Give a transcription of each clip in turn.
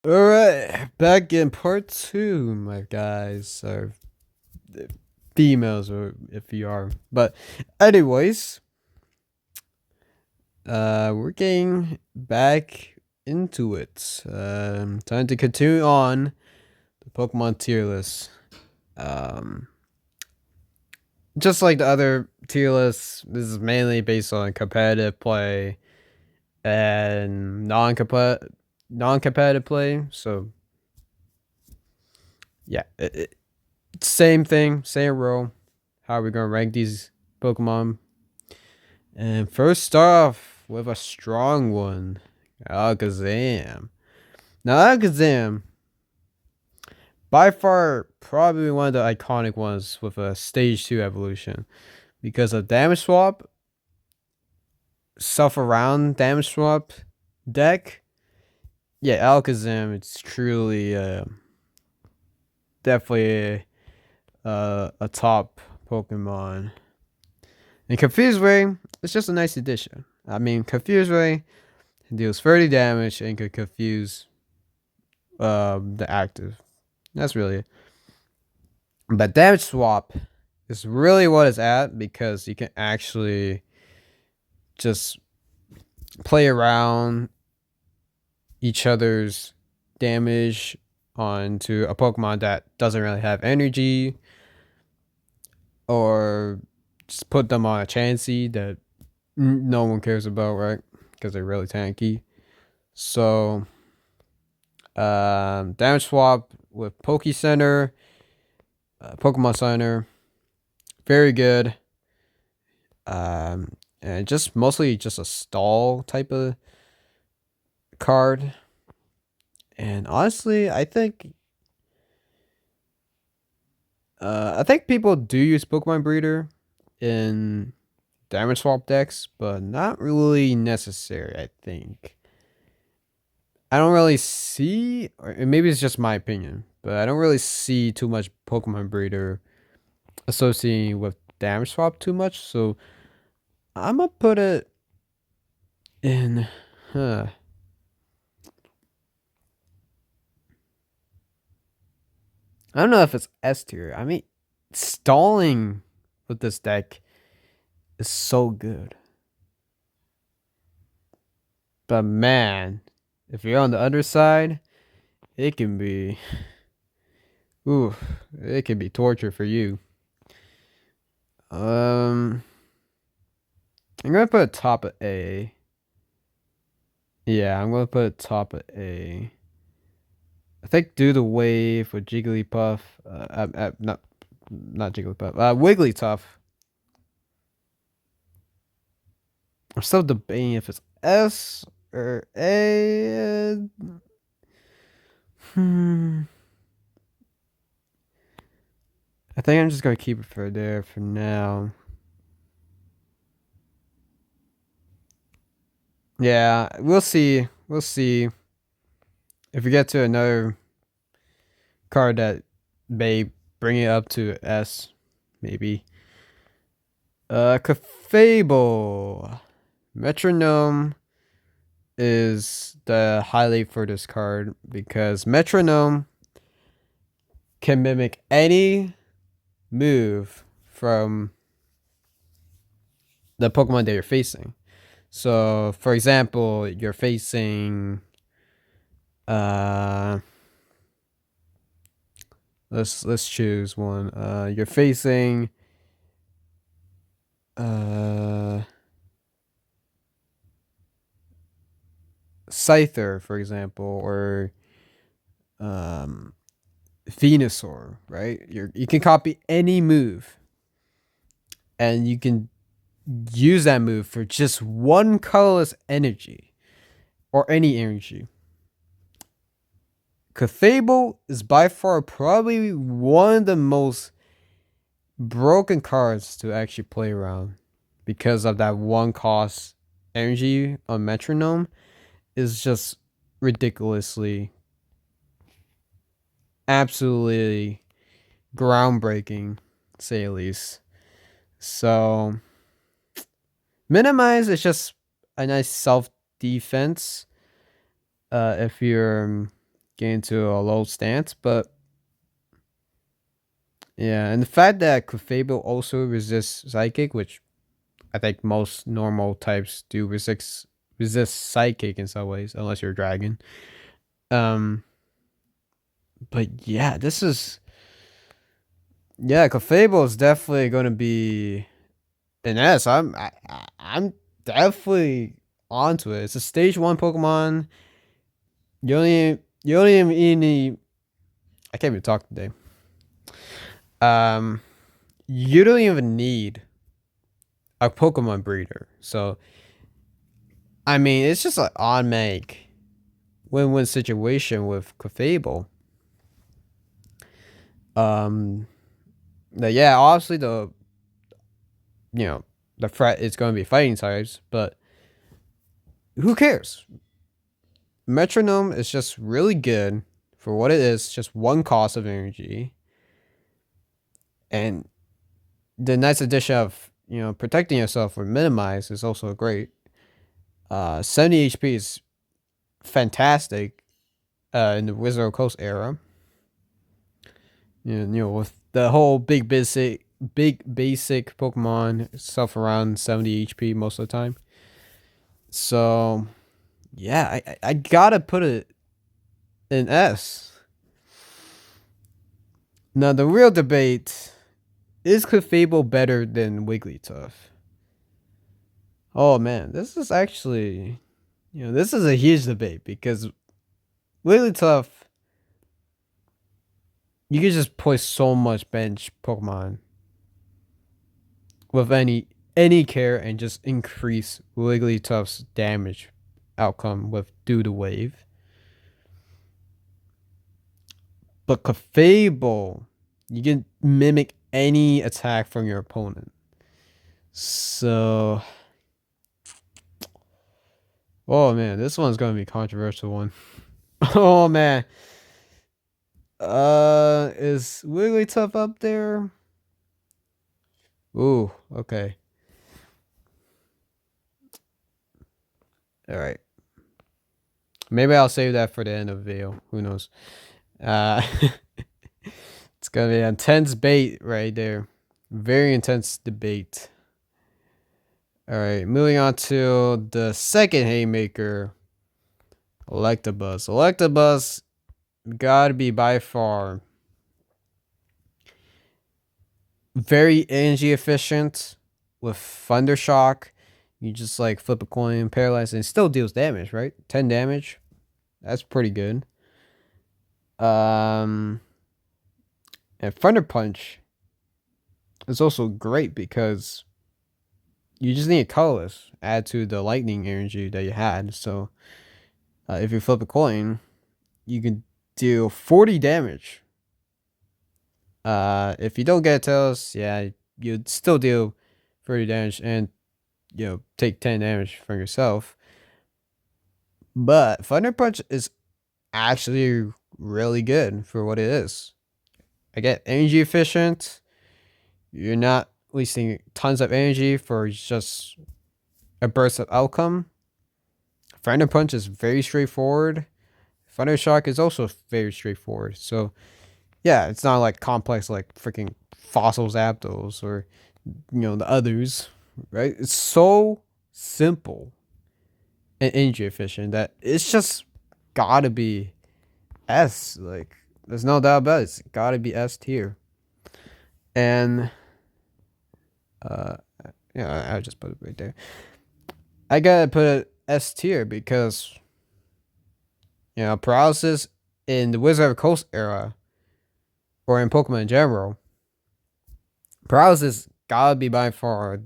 Alright, back in part two, my guys, or females, or if you are. But, anyways, we're getting back into it. Time to continue on the Pokemon tier list. Um, just like the other tier lists, this is mainly based on competitive play and non-competitive play. So, yeah, same thing, same role. How are we gonna rank these Pokemon? And first start off with a strong one, Alakazam. Now Alakazam, by far probably one of the iconic ones with a stage 2 evolution. Because of damage swap, around damage swap deck. Yeah, Alakazam, it's truly definitely a top Pokemon. And Confused Ray, it's just a nice addition. I mean, Confused Ray deals 30 damage and could confuse the active. That's really it. But damage swap is really what it's at because you can actually just play around each other's damage onto a Pokemon that doesn't really have energy, or just put them on a Chansey that no one cares about, right? Because they're really tanky. So, damage swap with Poke Center, Pokemon Center, very good. And just mostly just a stall type of card. And honestly, I think people do use Pokemon Breeder in damage swap decks, but not really necessary, I think. I don't really see, or maybe it's just my opinion, but I don't really see too much Pokemon Breeder associating with damage swap too much. So I'm gonna put it in. Huh. I don't know if it's S tier. I mean, stalling with this deck is so good. But man, if you're on the underside, it can be, ooh, it can be torture for you. I'm gonna put it top of A. Yeah, I'm gonna put it top of A. I think do the wave for Jigglypuff. Not Jigglypuff. Wigglytuff. I'm still debating if it's S or A. I think I'm just gonna keep it for there for now. Yeah, we'll see. We'll see if we get to another card that may bring it up to S, maybe. Cafable. Metronome is the highlight for this card because Metronome can mimic any move from the Pokemon that you're facing. So, for example, you're facing let's choose one. You're facing Scyther, for example, or Venusaur, right? You can copy any move, and you can use that move for just one colorless energy, or any energy. Cthulhu is by far probably one of the most broken cards to actually play around because of that one cost energy on Metronome is just ridiculously, absolutely groundbreaking, to say at least. So, minimize is just a nice self defense. If you're get into a low stance. But yeah, and the fact that Clefable also resists Psychic, which I think most normal types do resist Psychic in some ways, unless you're a dragon. Um, but yeah, Clefable is definitely going to be an S. I'm definitely onto it. It's a stage 1 Pokemon. You don't even need. I can't even talk today. You don't even need a Pokemon breeder. So I mean, it's just an automatic win-win situation with Clefable. Yeah, obviously the threat is going to be fighting types, but who cares? Metronome is just really good for what it is, just one cost of energy. And the nice addition of, protecting yourself with minimize is also great. 70 HP is fantastic in the Wizard Coast era. With the whole big basic Pokemon stuff around 70 HP most of the time. So yeah, I gotta put it in S. Now the real debate is Clefable better than Wigglytuff? Oh man, this is actually, this is a huge debate because Wigglytuff, you can just play so much bench Pokemon with any care and just increase Wigglytuff's damage outcome with due to wave. But Clefable, you can mimic any attack from your opponent. So, oh man, this one's gonna be a controversial one. Oh man, is Wigglytuff up there? Ooh, okay. All right. Maybe I'll save that for the end of the video. Who knows? It's gonna be an intense bait right there. Very intense debate. All right, moving on to the second haymaker, Electabuzz. Electabuzz gotta be by far very energy efficient with Thunder Shock. You just like flip a coin, paralyze, and it still deals damage, right? 10 damage. That's pretty good. And Thunder Punch is also great because you just need a colorless add to the lightning energy that you had. So if you flip a coin, you can deal 40 damage. If you don't get a Tails, yeah, you'd still deal 30 damage and take 10 damage from yourself. But Thunder Punch is actually really good for what it is. Again, energy efficient. You're not wasting tons of energy for just a burst of outcome. Thunder Punch is very straightforward. Thunder Shock is also very straightforward. So yeah, it's not like complex like freaking Fossil Zapdos or the others, right? It's so simple and energy efficient that it's just gotta be S. Like there's no doubt about it. It's gotta be S tier. And I'll just put it right there. I gotta put it S tier because paralysis in the Wizard of the Coast era or in Pokemon in general, paralysis gotta be by far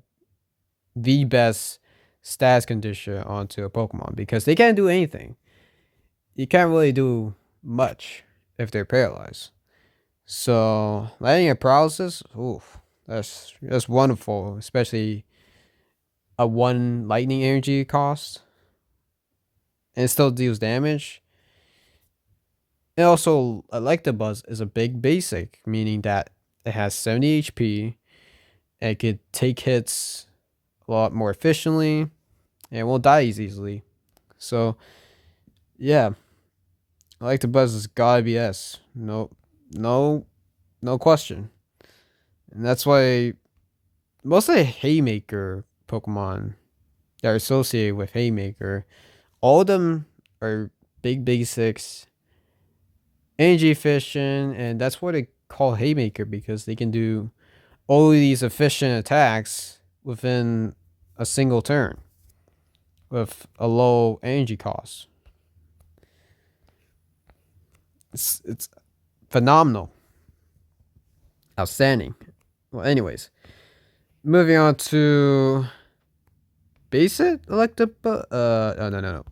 the best stats condition onto a Pokemon because they can't do anything. You can't really do much if they're paralyzed. So landing a paralysis, oof, that's wonderful, especially a 1 lightning energy cost. And it still deals damage. And also, Electabuzz is a big basic, meaning that it has 70 HP and it could take hits a lot more efficiently and won't die as easily. So, yeah. I like to buzz is gotta be S. No, no question. And that's why most of the Haymaker Pokemon that are associated with Haymaker, all of them are big basics, energy efficient, and that's what they call Haymaker because they can do all of these efficient attacks within a single turn with a low energy cost. It's phenomenal. Outstanding. Well, anyways, moving on to basic Electabuzz. No.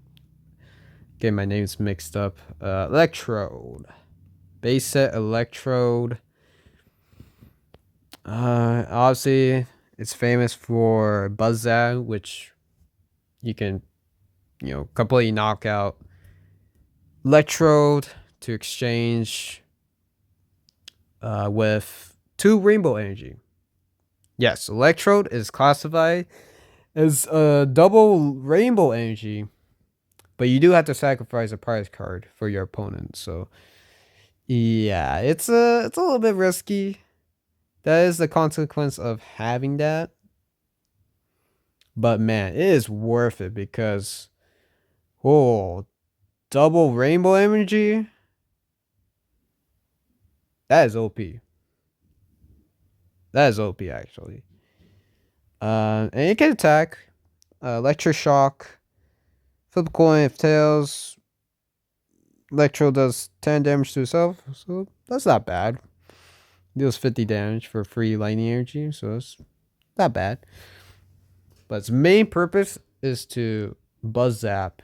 Getting my names mixed up. Electrode. Basic Electrode. Obviously, it's famous for Buzzsaw, which you can, completely knock out Electrode to exchange with 2 Rainbow Energy. Yes, Electrode is classified as a double Rainbow Energy, but you do have to sacrifice a prize card for your opponent. So, yeah, it's a little bit risky. That is the consequence of having that. But man, it is worth it because, double Rainbow Energy. That is OP. That is OP actually. And it can attack. Electroshock. Flip a coin if tails. Electro does 10 damage to itself, so that's not bad. Deals 50 damage for free lightning energy, so it's not bad. But its main purpose is to Buzz Zap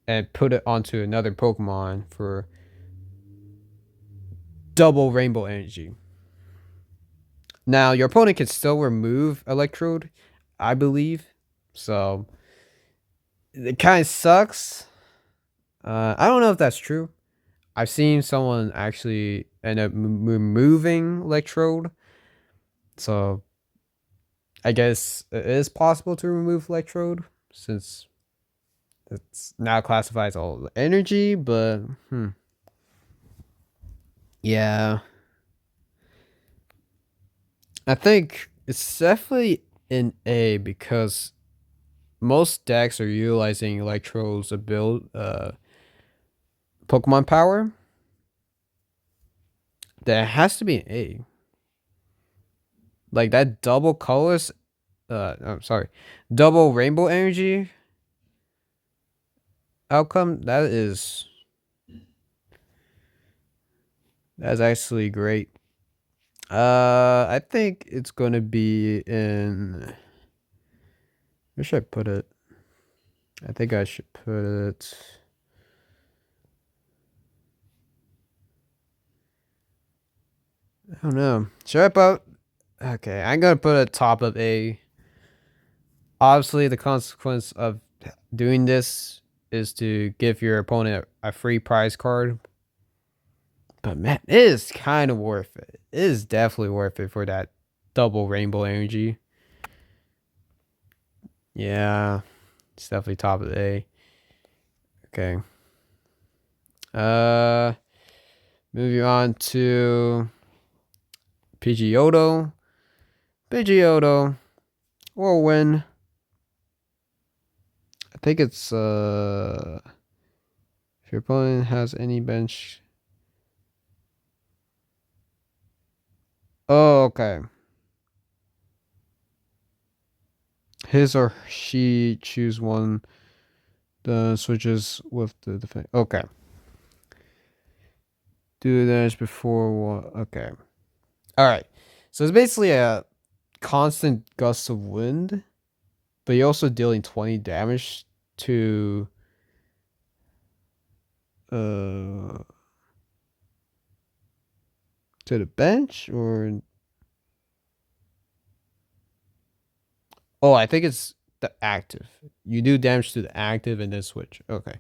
and put it onto another Pokemon for double Rainbow Energy. Now, your opponent can still remove Electrode, I believe. So, it kind of sucks. I don't know if that's true. I've seen someone actually end up removing Electrode. So, I guess it is possible to remove Electrode since it's now classified as all energy, but yeah. I think it's definitely an A because most decks are utilizing Electrode's ability, Pokemon power. That has to be an A. Like that double colors, I'm sorry, double Rainbow Energy outcome. That's actually great. I think it's gonna be in. Where should I put it? I think I should put it. I don't know. Should I put? Okay, I'm gonna put it top of A. Obviously, the consequence of doing this is to give your opponent a free prize card. But man, it is kind of worth it. It is definitely worth it for that double Rainbow Energy. Yeah, it's definitely top of the A. Okay. Moving on to Pidgeotto. Pidgeotto will win. I think it's if your opponent has any bench. Oh, okay. His or she choose one the switches with the defense. Okay. Do damage before one. Okay. All right. So it's basically a constant gust of wind, but you're also dealing 20 damage to the bench or I think it's the active. You do damage to the active and then switch. Okay.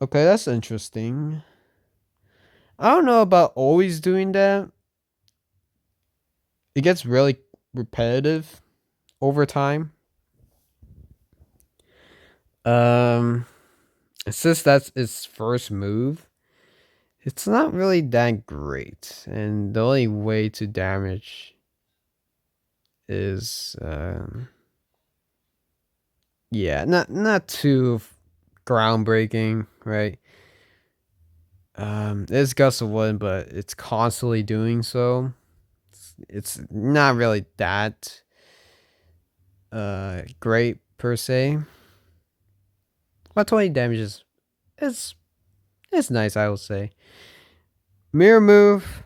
Okay, that's interesting. I don't know about always doing that. It gets really repetitive over time. And Since that's its first move, it's not really that great. And the only way to damage is yeah, not too groundbreaking, right? It's Gust of Wind, but it's constantly doing so. It's not really that great per se. But 20 damage is it's nice, I will say. Mirror move,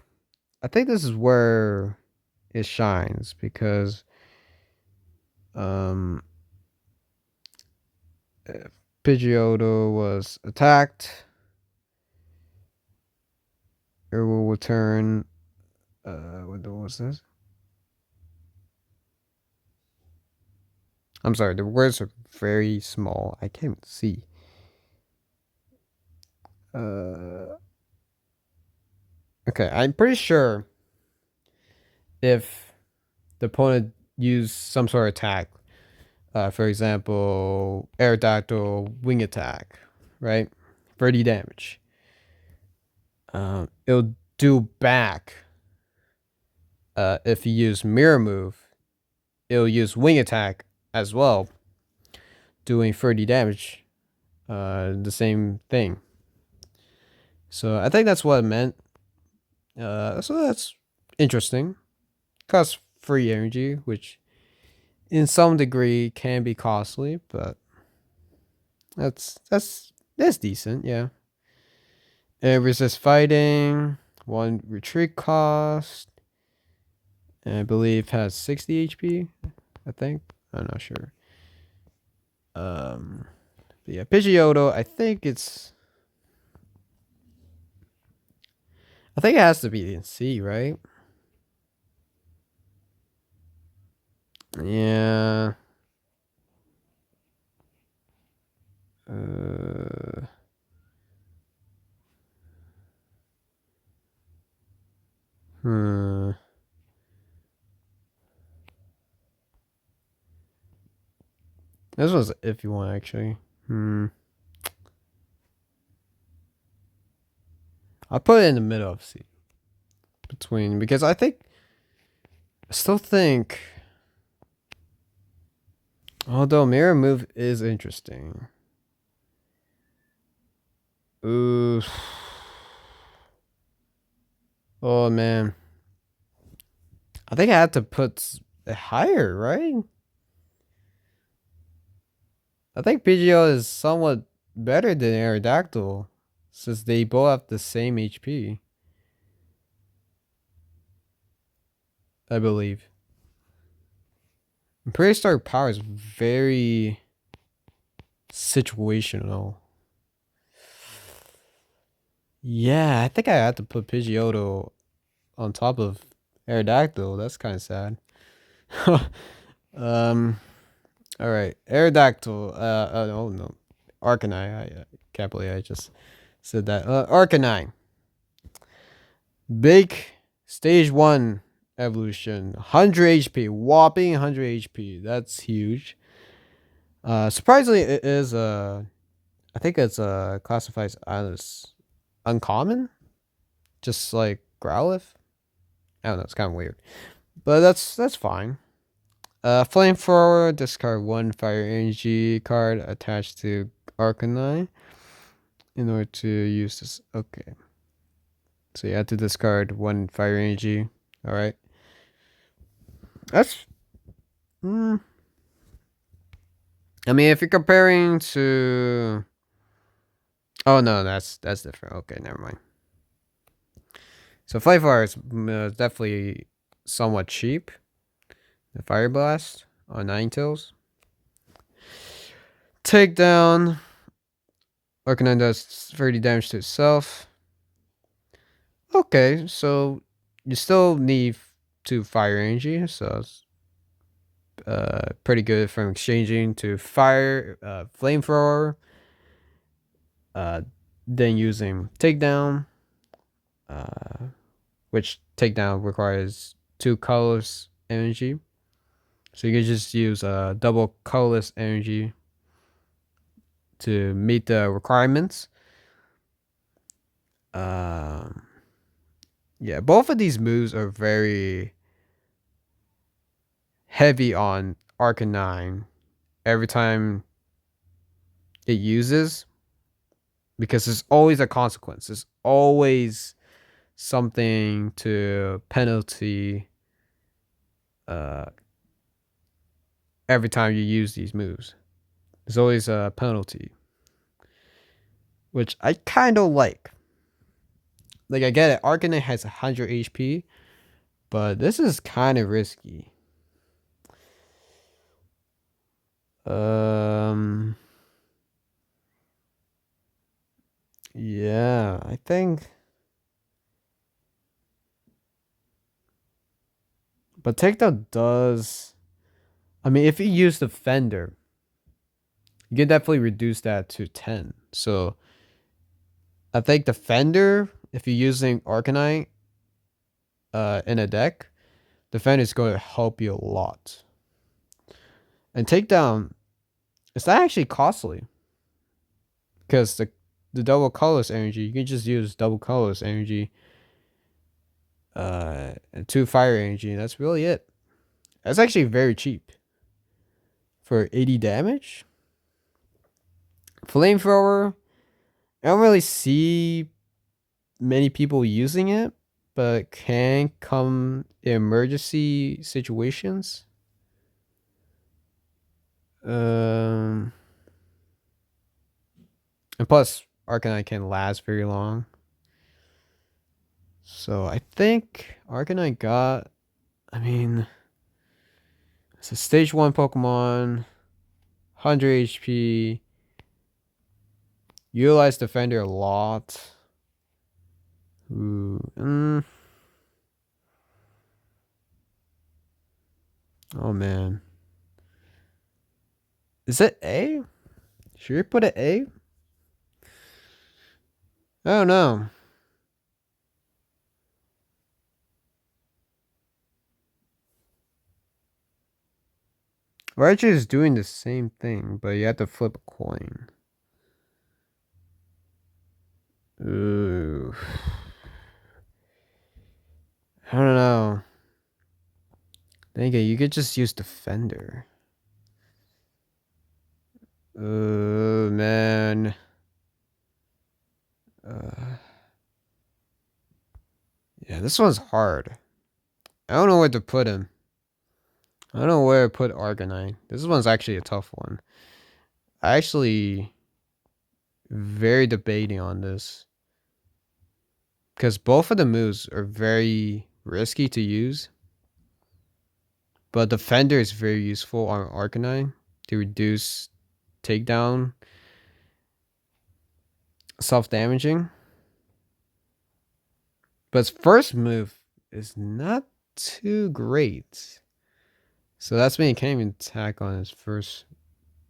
I think this is where it shines because um Pidgeotto was attacked. It will return what was this? I'm sorry, the words are very small. I can't see. Okay, I'm pretty sure if the opponent used some sort of attack, for example, Aerodactyl wing attack, right? 30 damage. It'll do back. If you use mirror move, it'll use wing attack as well, doing 30 damage. The same thing. So I think that's what it meant. So that's interesting. Costs free energy, which in some degree can be costly, but that's decent, yeah. And resist fighting, 1 retreat cost. And I believe has 60 HP, I think. I'm not sure. But yeah, Pidgeotto, I think it has to be in C, right? Yeah. Hmm. This was an iffy one, actually. I'll put it in the middle of C. Between, because I still think, although Mirror Move is interesting. Ooh. Oh, man. I think I had to put it higher, right? I think Pidgeot is somewhat better than Aerodactyl, since they both have the same HP. I believe. Prehistoric power is very situational. Yeah, I think I had to put Pidgeotto on top of Aerodactyl. That's kind of sad. All right, Aerodactyl. Oh no, Arcanine. I can't believe I just said that. Arcanine. Big stage 1 evolution. 100 HP. Whopping 100 HP. That's huge. Surprisingly, it is I think it's classifies as uncommon, just like Growlithe. I don't know, it's kind of weird, but that's fine. Flamethrower, discard 1 fire energy card attached to Arcanine in order to use this. Okay, so you have to discard 1 fire energy. All right, that's. I mean, if you're comparing to. Oh no, that's different. Okay, never mind. So Flamethrower is definitely somewhat cheap. The Fire Blast on Ninetales. Takedown. Arcanine does 30 damage to itself. Okay, so you still need 2 fire energy, so it's pretty good from exchanging to fire flamethrower. Then using takedown, which takedown requires 2 colorless energy. So you can just use double colorless energy to meet the requirements. Um, yeah, both of these moves are very heavy on Arcanine every time it uses, because there's always a consequence. There's always something to penalty every time you use these moves. There's always a penalty, which I kind of like. Like, I get it, Arcanine has 100 HP, but this is kind of risky. Yeah, I think. But takedown does. I mean, if you use the Fender, you can definitely reduce that to 10. So I think the Fender, if you're using Arcanine in a deck, the Fender is going to help you a lot. And takedown, it's not actually costly, because the double colorless energy, you can just use double colorless energy, and 2 fire energy. That's really it. That's actually very cheap for 80 damage. Flamethrower, I don't really see many people using it, but can come in emergency situations. And plus, Arcanine can last very long. So I think Arcanine got, I mean, it's a stage 1 Pokemon, 100 HP, utilize Defender a lot. Ooh, Oh man. Is it A? Should we put it A? I don't know. Raichu is doing the same thing, but you have to flip a coin. Ooh. I don't know. Dang it, you could just use Defender. Man. Yeah, this one's hard. I don't know where to put him. I don't know where to put Arcanine. This one's actually a tough one. I actually very debating on this, because both of the moves are very risky to use. But Defender is very useful on Arcanine to reduce takedown self-damaging. But its first move is not too great. So that's mean he can't even attack on his first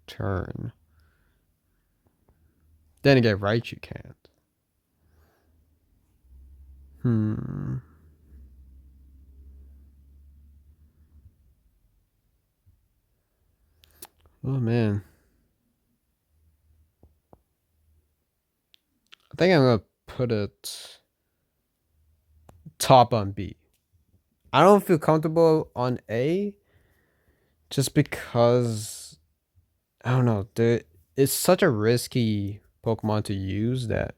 turn. Then again, Raichu can't. Oh man. I think I'm gonna put it top on B. I don't feel comfortable on A, just because I don't know. It's such a risky Pokemon to use that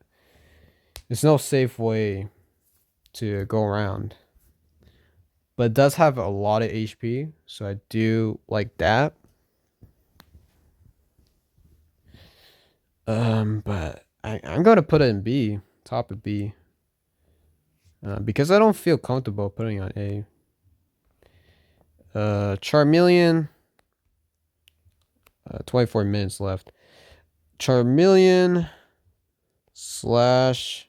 there's no safe way to go around. But it does have a lot of HP, so I do like that. But I'm gonna put it in B, top of B, because I don't feel comfortable putting on A. Charmeleon. 24 minutes left. Charmeleon slash,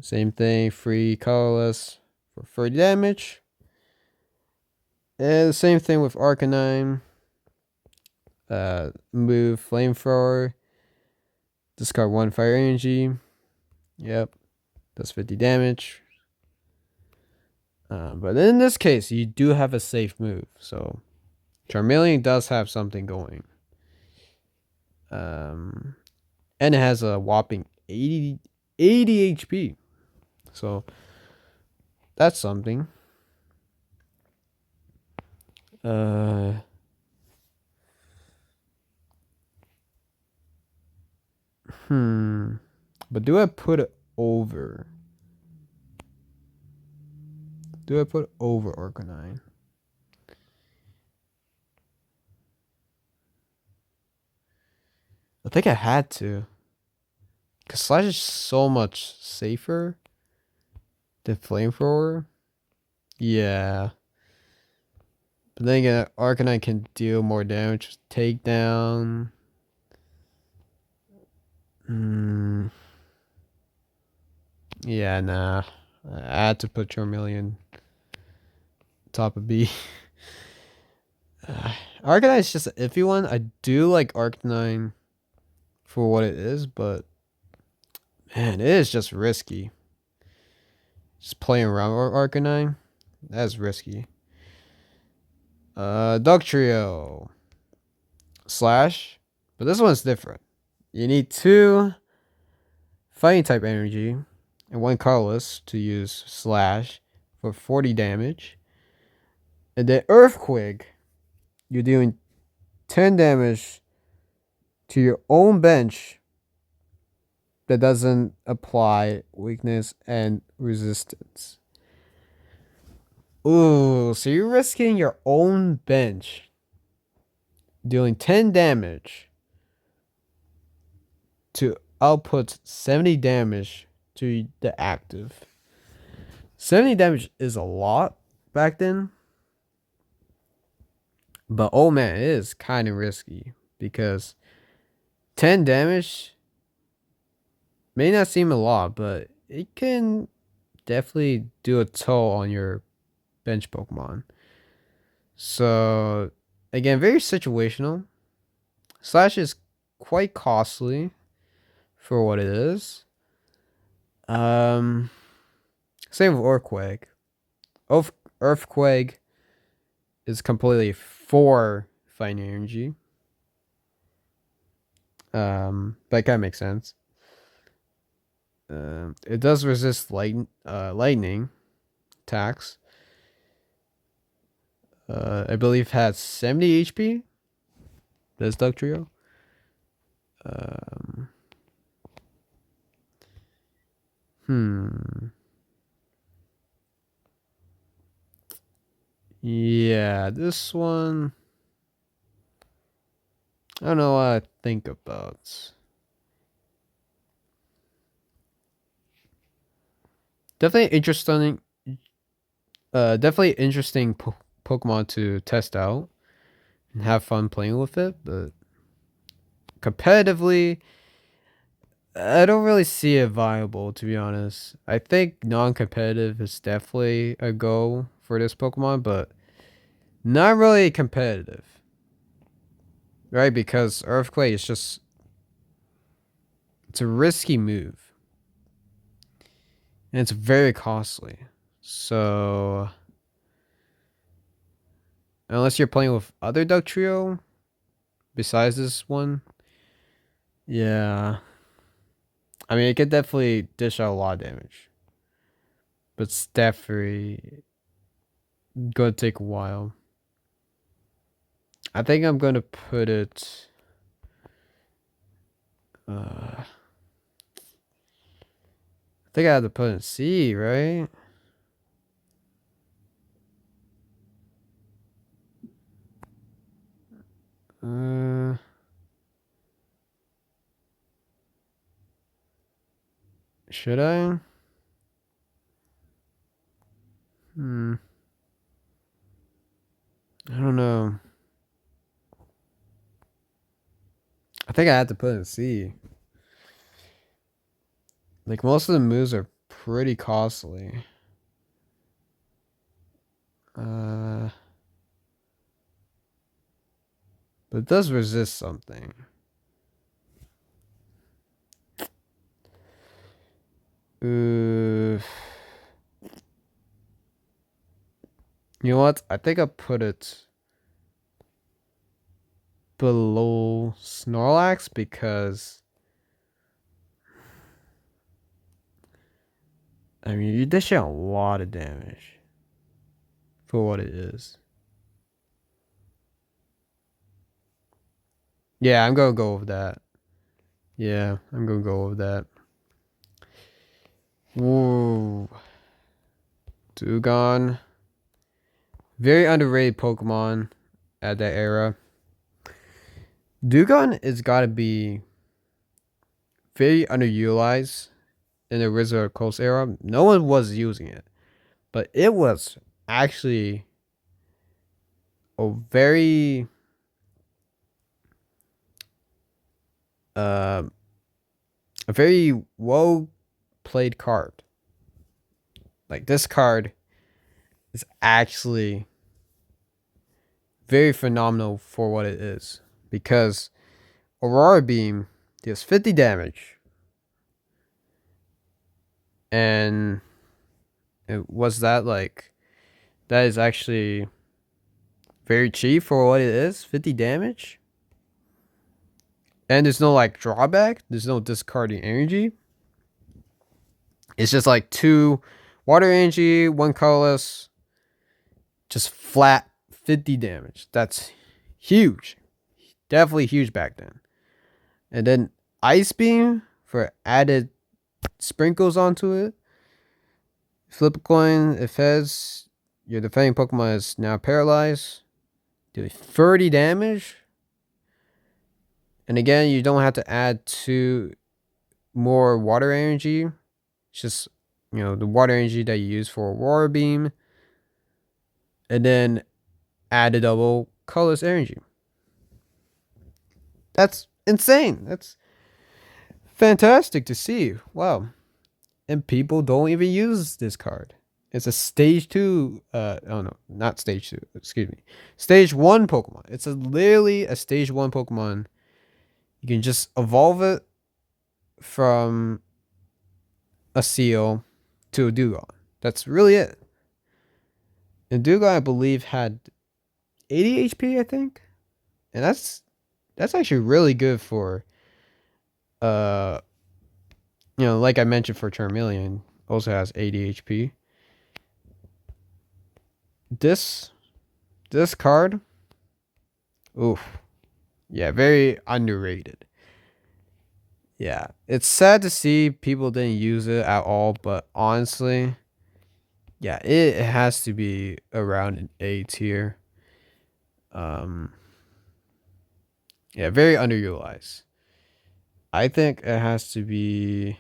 same thing, free colorless for 30 damage. And the same thing with Arcanine. Move Flamethrower. Discard 1 fire energy. Yep. Does 50 damage. But in this case, you do have a safe move. So Charmeleon does have something going. And it has a whopping 80 HP. So that's something. But do I put it over? Do I put over Arcanine? I think I had to. Because Slash is so much safer than Flamethrower. Yeah. But then again, Arcanine can deal more damage. Takedown. Yeah, nah. I had to put Charmeleon top of B. Arcanine is just an iffy one. I do like Arcanine for what it is, but man, it is just risky. Just playing around with Arcanine, that's risky. Dog Trio. Slash. But this one's different. You need 2 fighting type energy and 1 colorless to use Slash for 40 damage. And then Earthquake, you're doing 10 damage to your own bench that doesn't apply weakness and resistance. Ooh, so you're risking your own bench dealing 10 damage to output 70 damage to the active. 70 damage is a lot back then. But oh man, it is kind of risky because 10 damage may not seem a lot, but it can definitely do a toll on your bench Pokemon. So again, very situational. Slash is quite costly for what it is. Same with Earthquake. Earthquake is completely for fighting energy. But that kind of makes sense. It does resist lightning attacks. I believe has 70 HP. That's Duck Trio. Yeah, this one. I don't know what I think about. Definitely interesting. Definitely interesting Pokemon to test out and have fun playing with it, but competitively, I don't really see it viable, to be honest. I think non-competitive is definitely a go for this Pokemon, but not really competitive. Right? Because Earthquake is just... It's a risky move. And it's very costly. So... Unless you're playing with other Duck Trio besides this one. Yeah. I mean, it could definitely dish out a lot of damage. But it's definitely gonna take a while. I think I'm gonna put it... I think I have to put it in C, right? Should I? I don't know. I think I had to put it in C. Like, most of the moves are pretty costly. But it does resist something. You know what? I think I put it below Snorlax because I mean, you're dishing a lot of damage for what it is. Yeah, I'm gonna go with that. Yeah, I'm gonna go with that. Whoa. Dugong. Very underrated Pokemon at that era. Dugong is gotta be very underutilized in the Wizard Coast era. No one was using it. But it was actually a very uh, a very well played card. Like this card is actually very phenomenal for what it is because Aurora Beam deals 50 damage, and it was that like that is actually very cheap for what it is, 50 damage. And there's no like drawback, there's no discarding energy. It's just like 2 water energy, 1 colorless, just flat 50 damage. That's huge. Definitely huge back then. And then Ice Beam for added sprinkles onto it. Flip a coin. If heads, your defending Pokemon is now paralyzed. Do 30 damage. And again, you don't have to add 2 more water energy. It's just, the water energy that you use for Aurora Beam. And then add a double colorless energy. That's insane. That's fantastic to see. Wow. And people don't even use this card. It's a stage 2, oh no, not stage 2, excuse me. Stage 1 Pokemon. It's literally a stage 1 Pokemon. You can just evolve it from a Seal to a Dugong. That's really it. And Dugong, I believe, had 80 HP, I think. And that's actually really good for like I mentioned for Charmeleon, also has 80 HP. This card, oof. Yeah, very underrated. Yeah, it's sad to see people didn't use it at all, but honestly, yeah, it has to be around an A tier. Yeah, very underutilized. I think it has to be.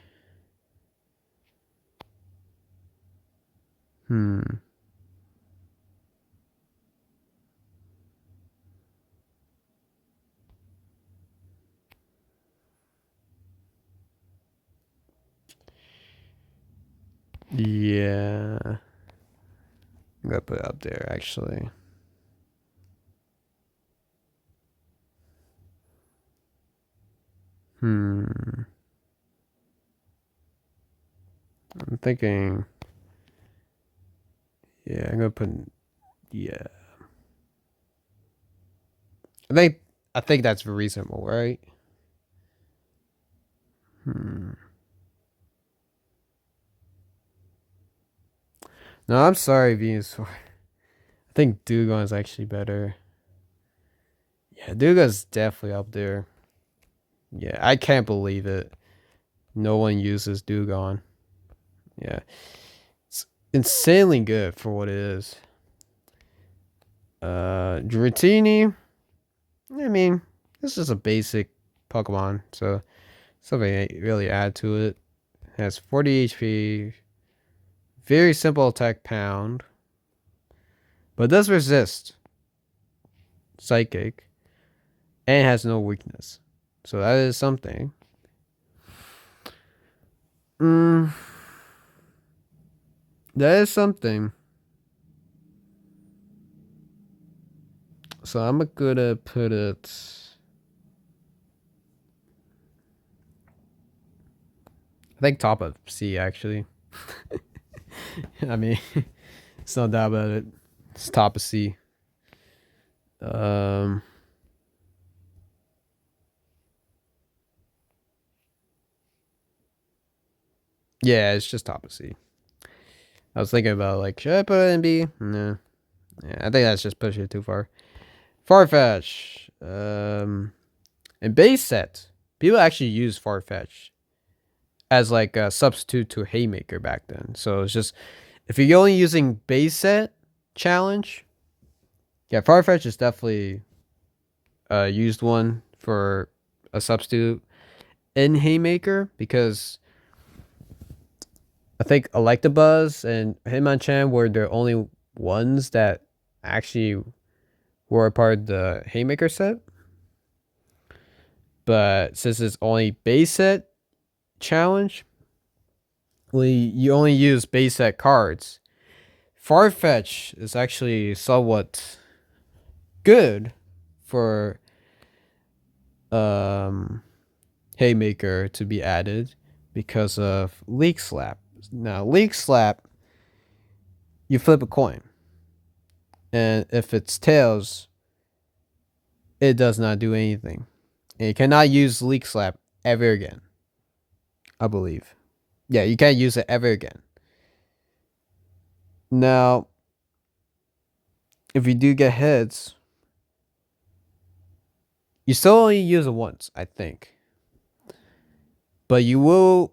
Yeah, I'm gonna put it up there actually. I'm thinking. Yeah, I'm gonna put. Yeah, I think that's reasonable, right? No, I'm sorry, Venusaur. I think Dugong is actually better. Yeah, Dugong's definitely up there. Yeah, I can't believe it. No one uses Dugong. Yeah, it's insanely good for what it is. Dratini. I mean, this is a basic Pokemon, so something ain't really add to it. It has 40 HP. Very simple attack pound. But does resist Psychic. And has no weakness. So that is something. That is something. So I'm gonna put it. I think top of C actually. I mean, it's not that bad. It's top of C. Yeah, it's just top of C. I was thinking about like, should I put it in B? No. Yeah, I think that's just pushing it too far. Farfetch. In base set, people actually use Farfetch as like a substitute to Haymaker back then. So it's just if you're only using base set challenge, yeah, Farfetch is definitely a used one for a substitute in Haymaker because I think Electabuzz and Hitmonchan were the only ones that actually were a part of the Haymaker set. But since it's only base set challenge, you only use base set cards. Farfetch is actually somewhat good for Haymaker to be added because of Leak Slap. Now, Leak Slap, you flip a coin. And if it's tails, it does not do anything. And you cannot use Leak Slap ever again, I believe. Yeah, you can't use it ever again. Now, if you do get heads, you still only use it once, I think. But you will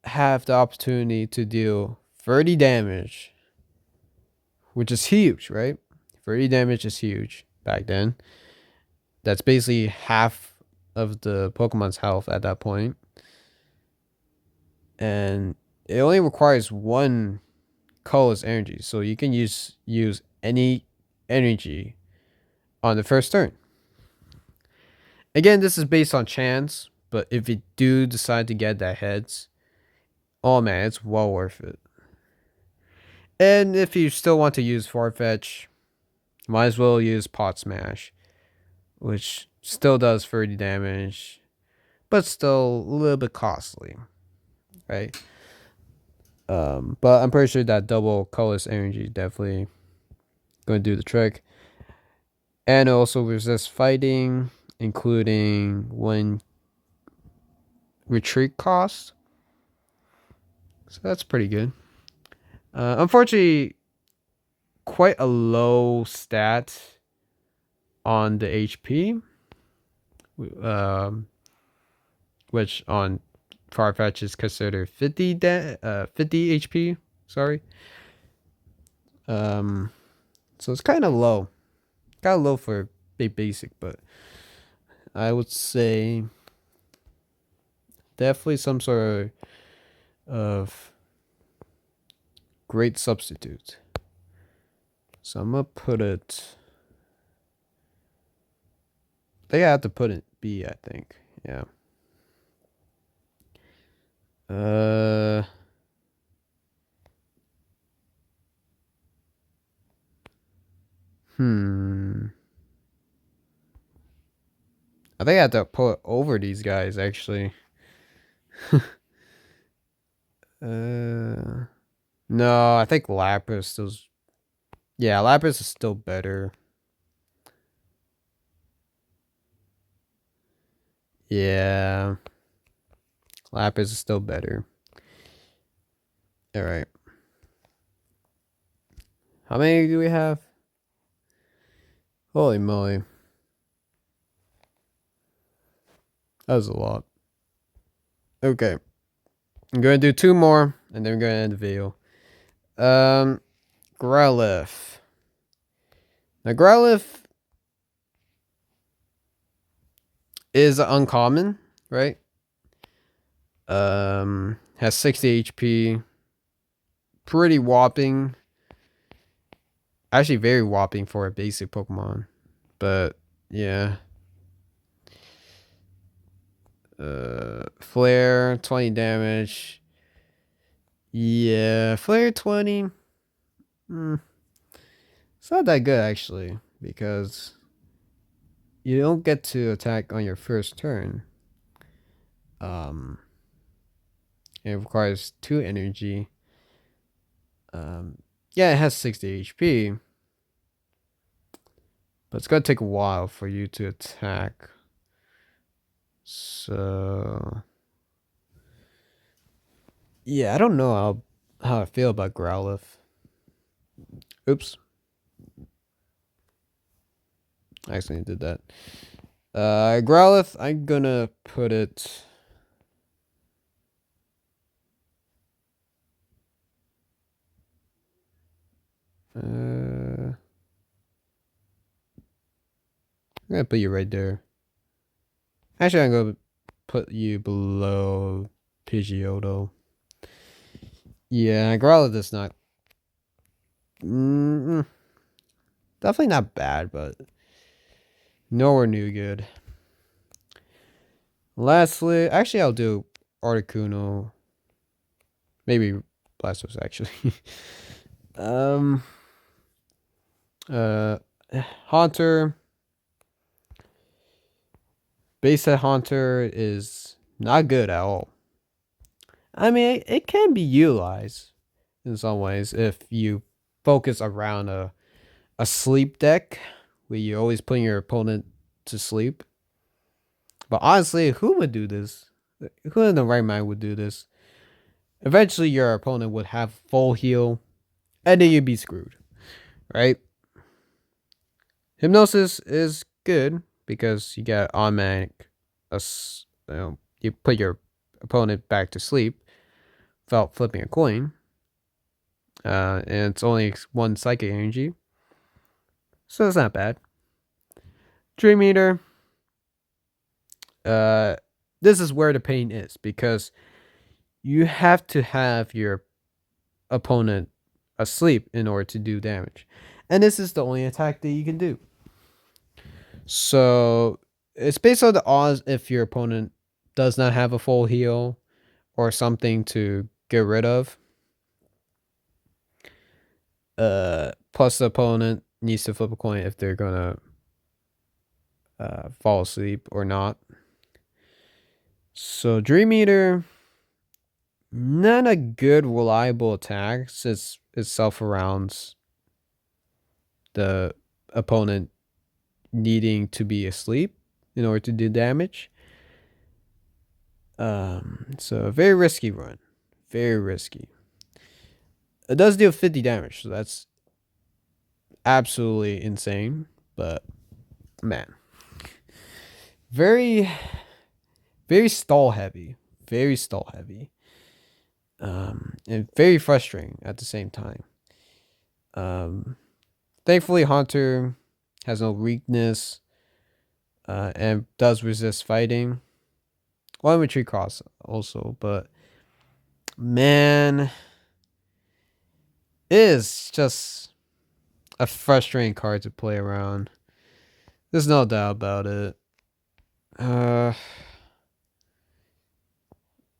have the opportunity to deal 30 damage, which is huge, right? 30 damage is huge back then. That's basically half of the Pokemon's health at that point. And it only requires one colorless energy. So you can use any energy on the first turn. Again, this is based on chance, but if you do decide to get that heads, oh man, it's well worth it. And if you still want to use Farfetch, might as well use Pot Smash, which still does 30 damage, but still a little bit costly, right? But I'm pretty sure that double colorless energy is definitely going to do the trick. And also resist fighting, including one retreat cost. So that's pretty good. Unfortunately, quite a low stat on the HP, which on Farfetch is considered 50 HP. Sorry. So it's kind of low. Kind of low for basic, but I would say definitely some sort of great substitute. So I'm gonna put it. I think I have to put it B, I think. Yeah. I think I have to put over these guys actually. No, I think Lapras is. Yeah, Lapras is still better. Yeah. Lapras is still better. Alright. How many do we have? Holy moly. That was a lot. Okay. I'm going to do 2 more, and then we're going to end the video. Growlithe. Now, Growlithe is uncommon, right? Has 60 HP. Pretty whopping. Actually, very whopping for a basic Pokemon. But, yeah. Flare, 20 damage. Yeah, Flare 20. It's not that good, actually, because you don't get to attack on your first turn. It requires 2 energy. Yeah, it has 60 HP. But it's gonna take a while for you to attack. So yeah, I don't know how how I feel about Growlithe. Oops. I accidentally did that. Growlithe, I'm gonna put it. I'm gonna put you right there. Actually, I'm gonna put you below Pidgeotto. Yeah, Growlithe is not. Definitely not bad, but nowhere near good. Lastly, actually, I'll do Articuno. Maybe Blastoise, actually. um. Uh. Haunter. Base set Haunter is not good at all. I mean, it can be utilized in some ways if you focus around a sleep deck where you're always putting your opponent to sleep. But honestly, who would do this? Who in the right mind would do this? Eventually, your opponent would have full heal, and then you'd be screwed, right? Hypnosis is good because you get automatic. You put your opponent back to sleep without flipping a coin. And it's only one psychic energy, so it's not bad. Dream Eater. This is where the pain is because you have to have your opponent asleep in order to do damage, and this is the only attack that you can do. So it's based on the odds if your opponent does not have a full heal or something to get rid of. Plus the opponent needs to flip a coin if they're gonna fall asleep or not. So Dream Eater, not a good reliable attack since it self-rounds the opponent needing to be asleep in order to do damage. So a very risky run. Very risky. It does deal 50 damage, so that's absolutely insane. But man. Very stall heavy. Very stall heavy. And very frustrating at the same time. Thankfully Haunter has no weakness. And does resist fighting. Well, Tree Cross also, but man, it is just a frustrating card to play around. There's no doubt about it.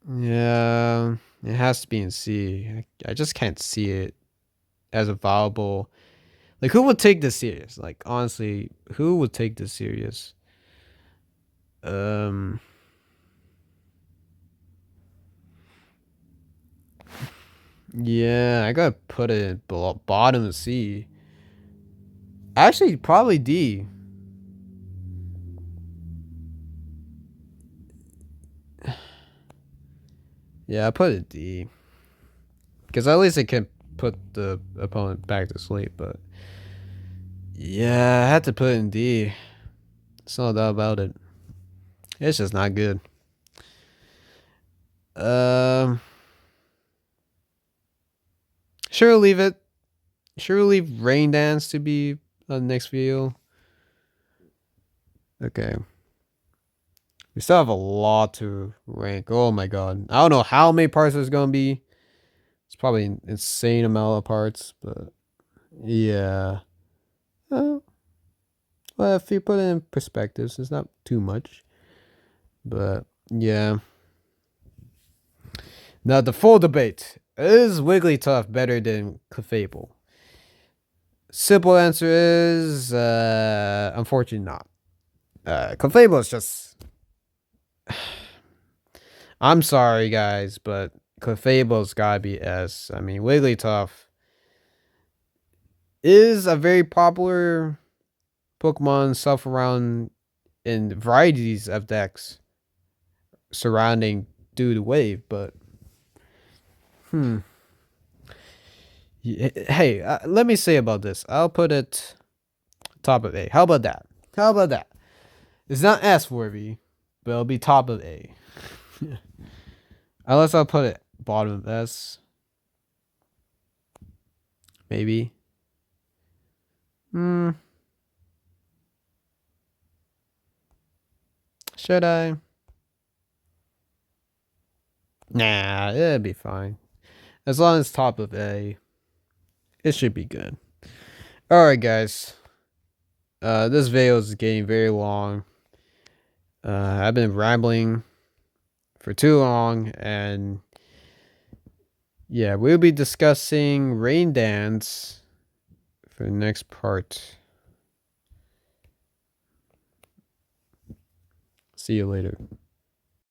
Yeah, it has to be in C. I just can't see it as a viable. Like, who would take this serious? Like, honestly, who would take this serious? Yeah, I gotta put it bottom C. Actually, probably D. Yeah, I put it D. Because at least it can put the opponent back to sleep, but yeah, I had to put it in D. It's no doubt about it. It's just not good. Sure, leave it. Sure, leave Rain Dance to be on the next video. Okay. We still have a lot to rank. Oh my god. I don't know how many parts there's gonna be. It's probably an insane amount of parts, but yeah. Well, if you put it in perspectives, it's not too much. But yeah. Now the full debate. Is Wigglytuff better than Clefable? Simple answer is unfortunately not. Clefable is just I'm sorry guys, but Clefable's gotta be S. I mean Wigglytuff is a very popular Pokemon self around in varieties of decks surrounding Dude Wave, but Hey, let me say about this. I'll put it top of A. How about that? How about that? It's not S worthy, but it'll be top of A. Unless I'll put it bottom of S. Maybe. Should I? Nah, it'll be fine. As long as top of A, it should be good. Alright, guys. This video is getting very long. I've been rambling for too long, and yeah, we'll be discussing Rain Dance for the next part. See you later.